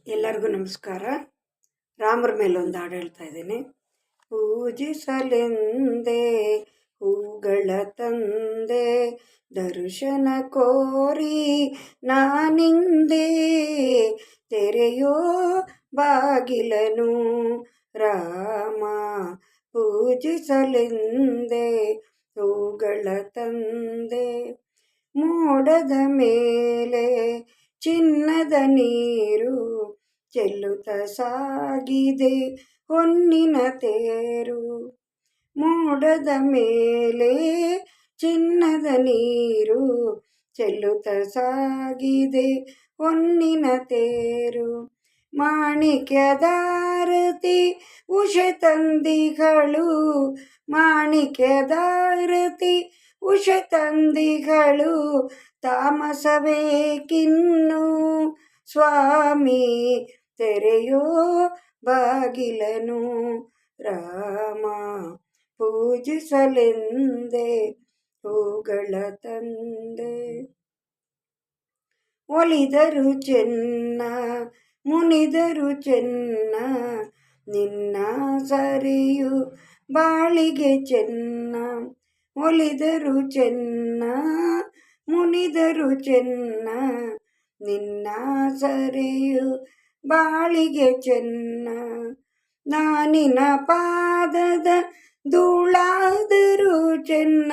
ಎಲ್ಲರಿಗೂ ನಮಸ್ಕಾರ. ರಾಮರ ಮೇಲೊಂದು ಹಾಡು ಹೇಳ್ತಾ ಇದ್ದೀನಿ. ಪೂಜಿಸಲೆಂದೇ ಹೂಗಳ ತಂದೆ, ದರ್ಶನ ಕೋರಿ ನಾನಿಂದೆ, ತೆರೆಯೋ ಬಾಗಿಲನು ರಾಮ. ಪೂಜಿಸಲೆಂದೇ ಹೂಗಳ ತಂದೆ, ಮೋಡದ ಮೇಲೆ ಚಿನ್ನದ ನೀರು ಚೆಲ್ಲುತ್ತ ಸಾಗಿದೆ ಹೊನ್ನಿನ ತೇರು. ಮೋಡದ ಮೇಲೆ ಚಿನ್ನದ ನೀರು ಚೆಲ್ಲುತ್ತ ಸಾಗಿದೆ ಹೊನ್ನಿನ ತೇರು. ಮಾಣಿಕ್ಯದಾರತಿ ಉಷೆ ತಂದಿಗಳು, ಮಾಣಿಕ್ಯದಾರತಿ ಉಷೆ ತಂದಿಗಳು, ತಾಮಸಬೇಕಿನ್ನು ಸ್ವಾಮಿ, ತೆರೆಯೋ ಬಾಗಿಲನು ರಾಮ. ಪೂಜಿಸಲೆಂದೇ ಹೂಗಳ ತಂದೆ, ಒಲಿದರು ಚೆನ್ನ ಮುನಿದರು ಚೆನ್ನ, ನಿನ್ನ ಸರಿಯು ಬಾಳಿಗೆ ಚೆನ್ನ. ಒಲಿದರು ಚೆನ್ನ ಮುನಿದರು ಚೆನ್ನ, ನಿನ್ನ ಸರಿಯು ಬಾಳಿಗೆ ಚೆನ್ನ. ನಾನಿನ ಪಾದದ ಧೂಳಾದರೂ ಚೆನ್ನ,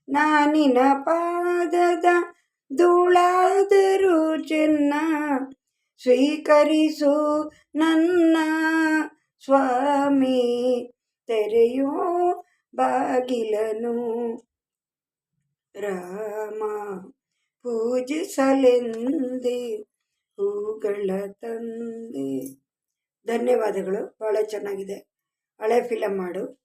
ನಾನಿನ ಪಾದದ ಧೂಳಾದರೂ ಚೆನ್ನ. ಸ್ವೀಕರಿಸು ನನ್ನ ಸ್ವಾಮಿ, ತೆರೆಯೋ ಬಾಗಿಲನು ರಾಮ. ಪೂಜಿಸಲೆಂದೇ ಹೂಗಳ ತಂದೆ. ಧನ್ಯವಾದಗಳು. ಭಾಳ ಚೆನ್ನಾಗಿದೆ. ಹಳೆ ಫಿಲಮ್ ಮಾಡು.